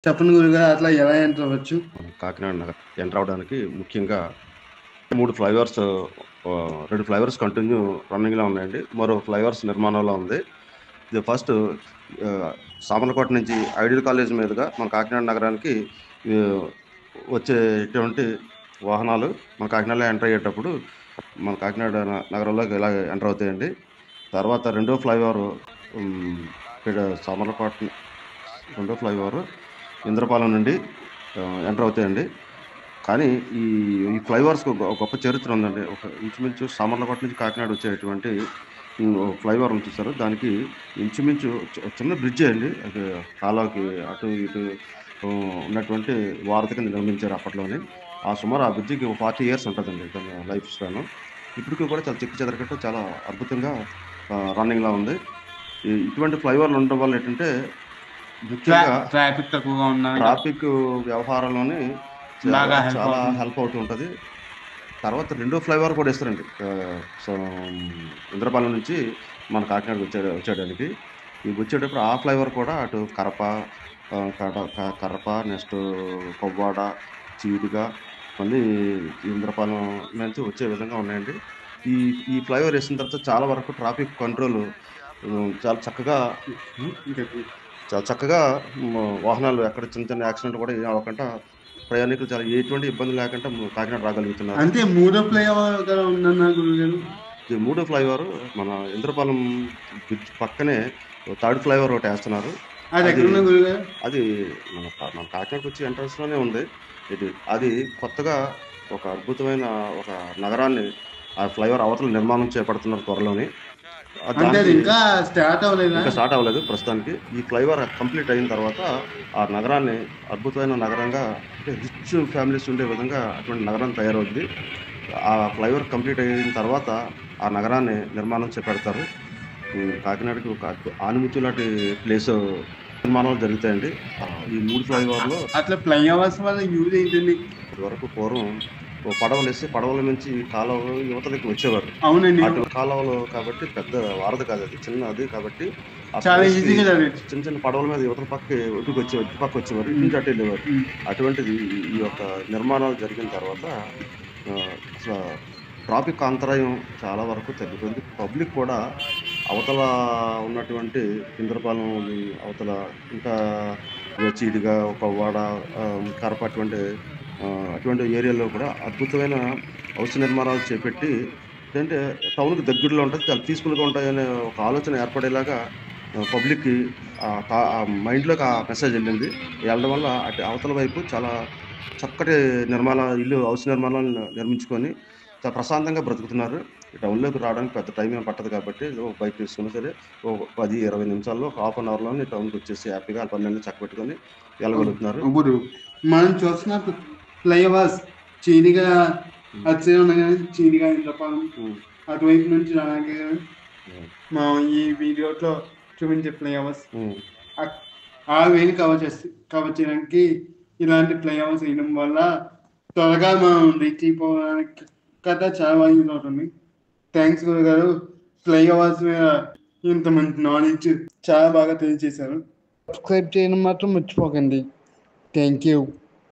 చెప్పండి గురుగారు, అట్లా ఎలా ఎంటర్ అవ్వచ్చు? కాకినాడ నగర్ ఎంటర్ అవడానికి ముఖ్యంగా 3 ఫ్లైఓవర్స్ 2 ఫ్లైఓవర్స్ కంటిన్యూ రన్నింగ్‌లో ఉన్నాయండి. మరో ఫ్లైఓవర్స్ నిర్మాణంలో ఉంది. ఇది ఫస్ట్ సామర్లకోట నుంచి ఐడియల్ కాలేజ్ మీదుగా మన కాకినాడ నగరానికి ఆహ్, వచ్చేటువంటి వాహనాలు మన కాకినాడలో ఎంటర్ అయ్యేటప్పుడు మన కాకినాడ నగరంలోకి ఇలా ఎంటర్ అవుతాయండి. తర్వాత హ్మ్, ఇక్కడ సామర్లకోట రెండో ఫ్లైఓవర్ ఇంద్రపాలెం నుండి ఎంటర్ అవుతాయండి. కానీ ఈ ఈ ఫ్లైఓవర్స్‌కి ఒక గొప్ప చరిత్ర ఉందండి. ఇంచుమించు సామర్లకోట నుంచి కాకినాడ వచ్చేటువంటి ఫ్లైఓవర్ ఉంది చూసారా? దానికి ఇంచుమించు చిన్న బ్రిడ్జే అండి. అది కాలువకి అటు ఇటు ఉన్నటువంటి వారధి కింద నిర్మించారు అప్పట్లోనే. సుమారు ఆ బ్రిడ్జికి ఒక 40 ఇయర్స్ ఉంటదండి దాని లైఫ్ స్పాను. ఇప్పటికి కూడా చాలా చెక్కు చెదరకుండా చాలా అద్భుతంగా రన్నింగ్‌లో ఉంది. ఇటువంటి ఫ్లైఓవర్లు ఉండడం వల్ల ఏంటంటే ముఖ్యంగా ట్రాఫిక్ తక్కువగా ఉందని ట్రాఫిక్ వ్యవహారంలోని చాలా బాగా హెల్ప్ చాలా అవుతుంది. హెల్ప్ అవుతూ ఉంటది. తర్వాత రెండో ఫ్లైఓవర్ కూడా ఏస్తారండి. ఇంద్రపాలెం నుంచి మన కాకినాడకి వచ్చేయడానికి. వచ్చేటప్పుడు ఆ ఫ్లైఓవర్ కూడా అటు కరప, కరప నెక్స్ట్ కొవ్వాడ, చీడిగ మళ్ళీ ఇంద్రపాలెం నుంచి వచ్చే విధంగా ఉన్నాయండి. ఈ ఈ ఫ్లైఓవర్ ఏసిన తర్వాత చాలా వరకు ట్రాఫిక్ కంట్రోల్ చాలా చక్కగా హ్మ్. చాలా చక్కగా వాహనాలు ఎక్కడ చిన్న చిన్న యాక్సిడెంట్లు కూడా ఏం అవ్వకుండా ప్రయాణికులు చాలా ఎటువంటి ఇబ్బంది లేకుండా కాకినాడ రాగలుగుతున్నారు. అంటే మూడో ఫ్లైఓవర్ కూడా ఉందన్నారు గురుగారు. ఇది మూడో ఫ్లైఓవర్ మన ఇంద్రపాలెం బ్రిడ్జ్ పక్కనే థర్డ్ ఫ్లైఓవర్ ఒకటేస్తున్నారు. అది అది ఎక్కడుంది గురుగారు? అది మన కాకినాడకొచ్చే ఎంట్రన్స్‌లోనే ఉంది. అది కొత్తగా ఒక అద్భుతమైన ఒక నగరాన్ని ఆ ఫ్లైఓవర్ అవతల నిర్మాణం చేపడుతున్నారు త్వరలోని. అంటే అది దానికి ఇంకా స్టార్ట్ అవ్వలేదా? ఇంకా స్టార్ట్ అవ్వలేదు ప్రస్తుతానికి. ఈ ఫ్లైఓవర్ కంప్లీట్ అయిన తర్వాత ఆ నగరాన్ని అద్భుతమైన నగరంగా అంటే రిచ్ ఫ్యామిలీస్ ఉండే విధంగా అటువంటి నగరం తయారవుద్ది. ఆ ఫ్లైఓవర్ కంప్లీట్ అయిన తర్వాత ఆ నగరాన్ని నిర్మాణం చేపడతారు. కాకినాడకి ఒక ఆణిముత్యం లాంటి ప్లేసు నిర్మాణాలు జరుగుతాయండి. ఈ 3 ఫ్లైఓవర్‌లో అట్లా ఫ్లైఓవర్స్ వల్ల యూజ్ ఏంటండి? ఇదివరకు పూర్వం ఓ పడవలేసి పడవల నుంచి కాలవ యువతలకి వచ్చేవారు. అవునండి. అటు కాలవలు కాబట్టి పెద్ద వారధి కాదది. చిన్నది కాబట్టి ఆ చాలా ప్లేస్‌కి ఈజీగా చదివచ్చు. చిన్న చిన్న పడవల మీద యువతల పక్కకి ఇటు పక్క వచ్చేవారు. ఇటు నుంచి అటు వెళ్ళేవారు. ఉమ్. అటువంటిది ఈ యొక్క నిర్మాణాలు జరిగిన తర్వాత అసల ట్రాఫిక్ అంతరాయం చాలా వరకు తగ్గిపోయింది. పబ్లిక్ కూడా అవతల ఉన్నటువంటి ఇంద్రపాలెం అవతల ఇంకా చీడిగ, కొవ్వాడ, కరప అటువంటి ఏరియాలో కూడా అద్భుతమైన హౌస్ నిర్మాణాలు చేపట్టి ఏంటంటే టౌన్‌కి దగ్గరలో ఉంటది. చాలా పీస్‌ఫుల్‌గా ఉంటాయనే ఒక ఆలోచన ఏర్పడేలాగా పబ్లిక్‌కి మైండ్‌లోకి ఆ మెసేజ్ ఎళ్ళింది. ఎళ్ళడం వల్ల అటు అవతల వైపు చాలా చక్కటి హౌస్ నిర్మాణాలు నిర్మించుకొని చాలా ప్రశాంతంగా బ్రతుకుతున్నారు. ఈ టౌన్‌లోకి రావడానికి పెద్ద టైం ఏం పట్టదు కాబట్టి ఒక బైక్ తీసుకున్నా సరే ఓ 10, 20 నిమిషాల్లో ఒక హాఫ్ అన్ అవర్‌లోనే టౌన్‌కొచ్చేసి హ్యాపీగా ఆళ్ళ పనులన్నీ చక్కబెట్టుకొని ఎళ్ళగలుగుతున్నారు. ఇప్పుడు మనం చూస్తున్న ఫ్లైఓవర్స్ చీనిగా హ్మ్. అటు సైడ్ ఉన్నాయి కానీ చీనిగా ఇంద్రపాలెం హ్మ్. అటువైపు నుంచి అలాగే హ్మ్. మనం ఈ వీడియోలో చూపించే ఫ్లైఓవర్స్ హ్మ్. ఆ వేని కవర్ చేయడానికి ఇలాంటి ఫ్లైఓవర్స్ వేయడం వల్ల త్వరగా మనం రీచ్ అయిపోవడానికి కదా చాలా యూజ్ అవుతుంది. థ్యాంక్స్ గురుగారు. ఫ్లైఓవర్స్ మీద ఇంత మంచి నాలెడ్జ్ చాలా బాగా తెలియజేశారు. సబ్స్క్రైబ్ చేయడం మాత్రం మర్చిపోకండి. Thank you.